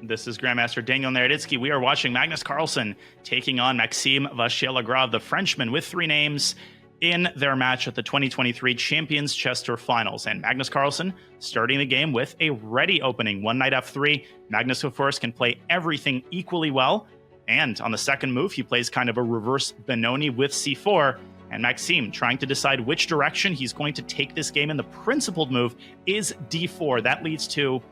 This is Grandmaster Daniel Naroditsky. We are watching Magnus Carlsen taking on Maxime Vachier-Lagrave, the Frenchman with three names, in their match at the 2023 Champions Chess Tour Finals. And Magnus Carlsen starting the game with a ready opening. One knight f3. Magnus, of course, can play everything equally well. And on the second move, he plays kind of a reverse Benoni with c4. And Maxime trying to decide which direction he's going to take this game. And the principled move is d4. That leads to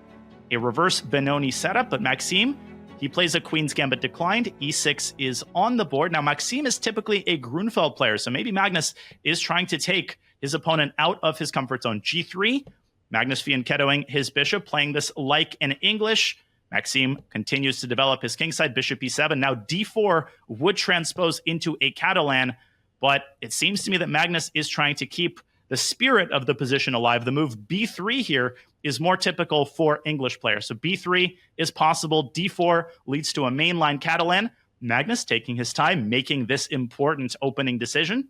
a reverse Benoni setup, but Maxime, he plays a Queen's Gambit declined. e6 is on the board. Now, Maxime is typically a Grunfeld player, so maybe Magnus is trying to take his opponent out of his comfort zone. g3, Magnus fianchettoing his bishop, playing this like in English. Maxime continues to develop his kingside, bishop e7. Now, d4 would transpose into a Catalan, but it seems to me that Magnus is trying to keep the spirit of the position alive. The move b3 here is more typical for English players. So b3 is possible. d4 leads to a mainline Catalan. Magnus taking his time, making this important opening decision.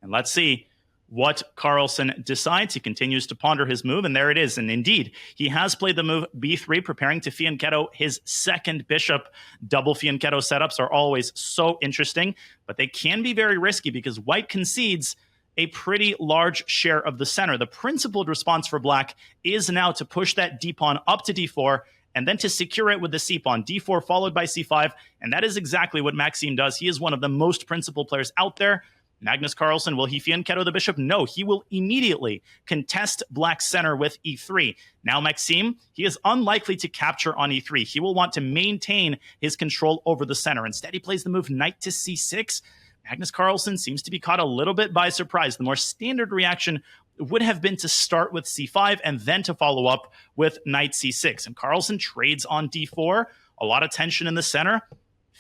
And let's see what Carlsen decides. He continues to ponder his move, and there it is. And indeed, he has played the move b3, preparing to fianchetto his second bishop. Double fianchetto setups are always so interesting, but they can be very risky because white concedes a pretty large share of the center. The principled response for black is now to push that d-pawn up to d4 and then to secure it with the c-pawn. d4 followed by c5, and that is exactly what Maxime does. He is one of the most principled players out there. Magnus Carlsen, will he fianchetto the bishop? No, he will immediately contest black's center with e3. Now Maxime, he is unlikely to capture on e3. He will want to maintain his control over the center. Instead, he plays the move knight to c6. Magnus Carlsen seems to be caught a little bit by surprise. The more standard reaction would have been to start with c5 and then to follow up with knight c6. And Carlsen trades on d4. A lot of tension in the center.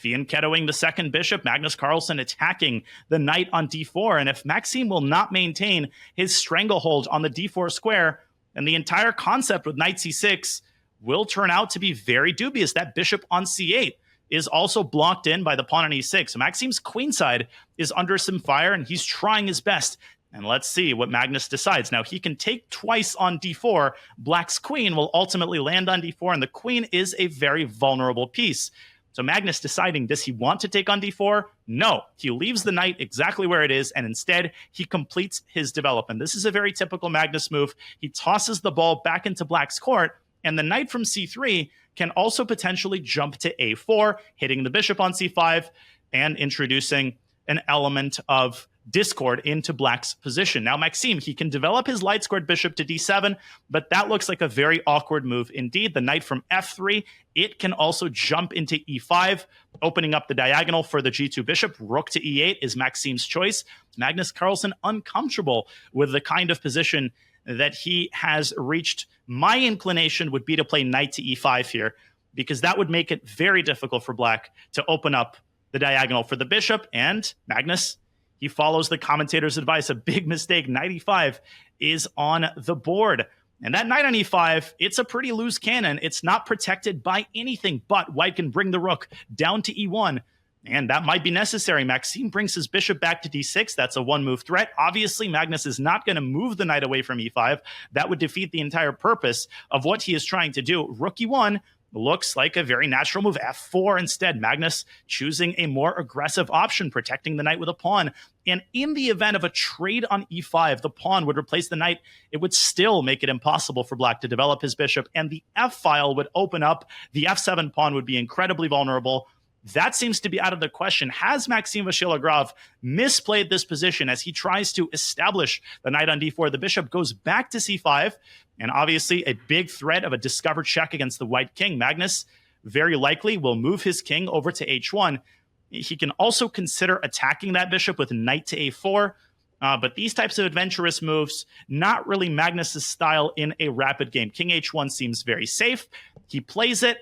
Fianchettoing the second bishop. Magnus Carlsen attacking the knight on d4. And if Maxime will not maintain his stranglehold on the d4 square, then the entire concept with knight c6 will turn out to be very dubious. That bishop on c8 is also blocked in by the pawn on e6. So Maxime's queenside is under some fire, and he's trying his best. And let's see what Magnus decides. Now, he can take twice on d4. Black's queen will ultimately land on d4, and the queen is a very vulnerable piece. So Magnus deciding, does he want to take on d4? No. He leaves the knight exactly where it is, and instead, he completes his development. This is a very typical Magnus move. He tosses the ball back into black's court, and the knight from c3 can also potentially jump to a4, hitting the bishop on c5 and introducing an element of discord into black's position. Now, Maxime, he can develop his light-squared bishop to d7, but that looks like a very awkward move indeed. The knight from f3, it can also jump into e5, opening up the diagonal for the g2 bishop. Rook to e8 is Maxime's choice. Magnus Carlsen uncomfortable with the kind of position that he has reached. My inclination would be to play knight to e5 here, because that would make it very difficult for black to open up the diagonal for the bishop. And Magnus, he follows the commentator's advice. A big mistake. Knight e5 is on the board. And that knight on e5, it's a pretty loose cannon. It's not protected by anything, but white can bring the rook down to e1. And that might be necessary. Maxime brings his bishop back to d6. That's a one-move threat. Obviously, Magnus is not going to move the knight away from e5. That would defeat the entire purpose of what he is trying to do. Rook e1 looks like a very natural move. f4 instead. Magnus choosing a more aggressive option, protecting the knight with a pawn. And in the event of a trade on e5, the pawn would replace the knight. It would still make it impossible for black to develop his bishop, and the f-file would open up. The f7 pawn would be incredibly vulnerable. That seems to be out of the question. Has Maxime Vachier-Lagrave misplayed this position as he tries to establish the knight on d4? The bishop goes back to c5, and obviously a big threat of a discovered check against the white king. Magnus very likely will move his king over to h1. He can also consider attacking that bishop with knight to a4, but these types of adventurous moves, not really Magnus's style in a rapid game. King h1 seems very safe. He plays it.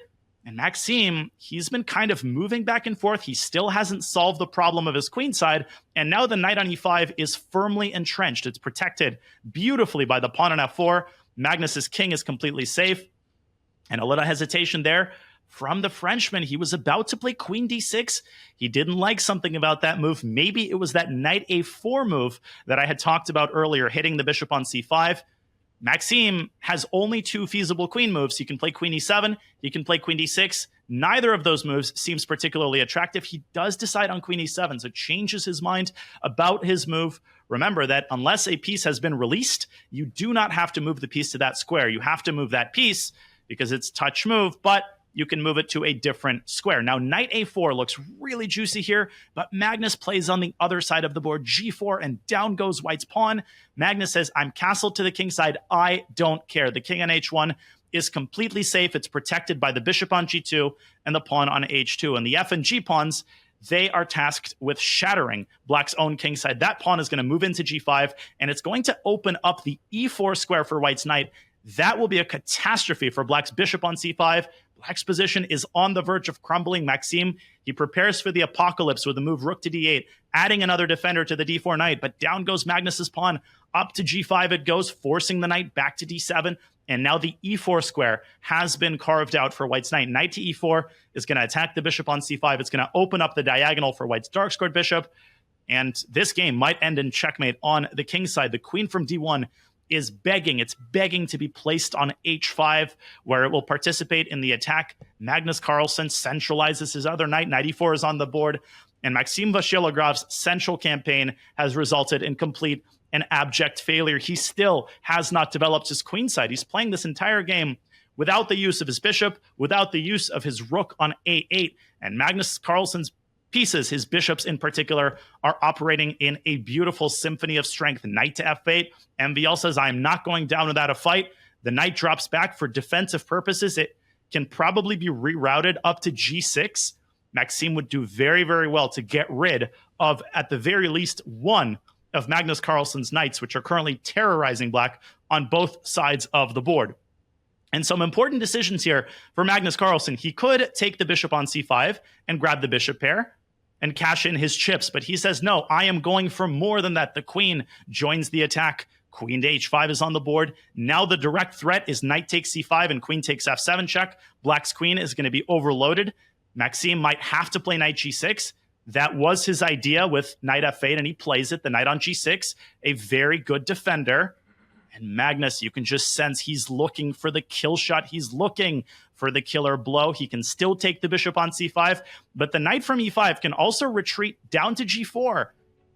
And Maxime, he's been kind of moving back and forth. He still hasn't solved the problem of his queenside. And now the knight on e5 is firmly entrenched. It's protected beautifully by the pawn on f4. Magnus's king is completely safe. And a little hesitation there from the Frenchman. He was about to play queen d6. He didn't like something about that move. Maybe it was that knight a4 move that I had talked about earlier, hitting the bishop on c5. Maxime has only 2 feasible queen moves. He can play queen e7, he can play queen d6. Neither of those moves seems particularly attractive. He does decide on queen e7, so changes his mind about his move. Remember that unless a piece has been released, you do not have to move the piece to that square. You have to move that piece because it's touch move, but you can move it to a different square. Now, knight a4 looks really juicy here, but Magnus plays on the other side of the board, g4, and down goes white's pawn. Magnus says, I'm castled to the king side. I don't care. The king on h1 is completely safe. It's protected by the bishop on g2 and the pawn on h2. And the f and g pawns, they are tasked with shattering black's own king side. That pawn is going to move into g5, and it's going to open up the e4 square for white's knight. That will be a catastrophe for black's bishop on c5. Black's position is on the verge of crumbling. Maxime, he prepares for the apocalypse with a move rook to d8, adding another defender to the d4 knight, but down goes Magnus's pawn. Up to g5 it goes, forcing the knight back to d7, and now the e4 square has been carved out for white's knight. Knight to e4 is going to attack the bishop on c5. It's going to open up the diagonal for white's dark-squared bishop, and this game might end in checkmate on the king side. The queen from d1 is begging. It's begging to be placed on h5, where it will participate in the attack. Magnus Carlsen centralizes his other knight. Knight e4 is on the board, and Maxime Vachier-Lagrave's central campaign has resulted in complete and abject failure. He still has not developed his queen side. He's playing this entire game without the use of his bishop, without the use of his rook on a8, and Magnus Carlsen's pieces, his bishops in particular, are operating in a beautiful symphony of strength. Knight to f8. MVL says, I'm not going down without a fight. The knight drops back for defensive purposes. It can probably be rerouted up to g6. Maxime would do very, very well to get rid of, at the very least, one of Magnus Carlsen's knights, which are currently terrorizing black on both sides of the board. And some important decisions here for Magnus Carlsen. He could take the bishop on c5 and grab the bishop pair and cash in his chips, but he says, no, I am going for more than that. The queen joins the attack. Queen to h5 is on the board. Now the direct threat is knight takes c5 and queen takes f7 check. Black's queen is going to be overloaded. Maxime might have to play knight g6. That was his idea with knight f8, and he plays it. The knight on g6, a very good defender. And Magnus, you can just sense he's looking for the kill shot. He's looking for the killer blow. He can still take the bishop on c5, but the knight from e5 can also retreat down to g4.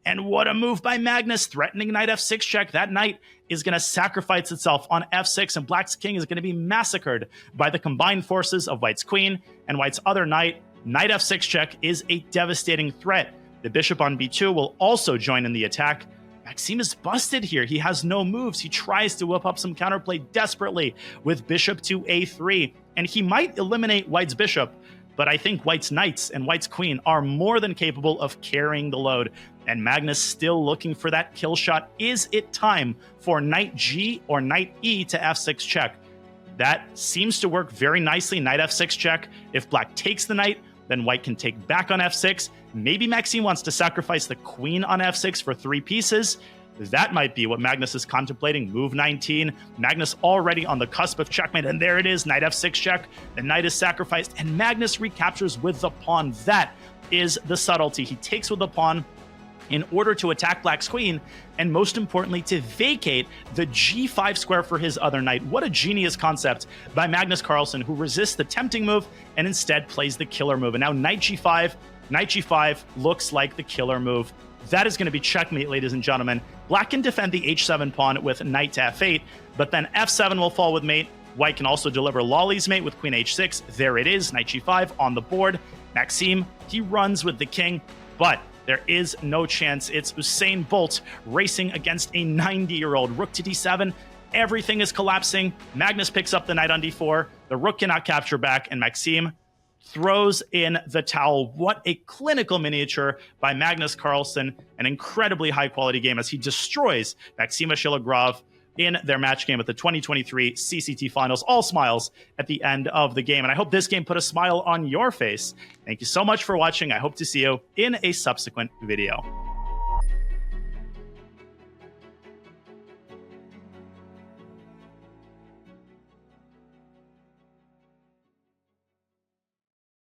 And what a move by Magnus, threatening knight f6 check. That knight is going to sacrifice itself on f6, and black's king is going to be massacred by the combined forces of white's queen and white's other knight. Knight f6 check is a devastating threat. The bishop on b2 will also join in the attack. Maxime is busted here. He has no moves. He tries to whip up some counterplay desperately with bishop to a3, and he might eliminate white's bishop, but I think white's knights and white's queen are more than capable of carrying the load, and Magnus still looking for that kill shot. Is it time for knight g or knight e to f6 check? That seems to work very nicely. Knight f6 check. If black takes the knight, then white can take back on f6. Maybe Maxime wants to sacrifice the queen on f6 for 3 pieces. That might be what Magnus is contemplating. Move 19. Magnus already on the cusp of checkmate, and there it is. Knight f6 check. The knight is sacrificed, and Magnus recaptures with the pawn. That is the subtlety. He takes with the pawn in order to attack black's queen, and most importantly, to vacate the g5 square for his other knight. What a genius concept by Magnus Carlsen, who resists the tempting move and instead plays the killer move. And now knight g5 looks like the killer move. That is going to be checkmate, ladies and gentlemen. Black can defend the h7 pawn with knight to f8, but then f7 will fall with mate. White can also deliver Lolly's mate with queen h6. There it is, knight g5 on the board. Maxime, he runs with the king, but there is no chance. It's Usain Bolt racing against a 90-year-old. Rook to d7. Everything is collapsing. Magnus picks up the knight on d4. The rook cannot capture back, and Maxime throws in the towel. What a clinical miniature by Magnus Carlsen. An incredibly high-quality game as he destroys Maxime Vachier-Lagrave in their match game at the 2023 CCT Finals. All smiles at the end of the game. And I hope this game put a smile on your face. Thank you so much for watching. I hope to see you in a subsequent video.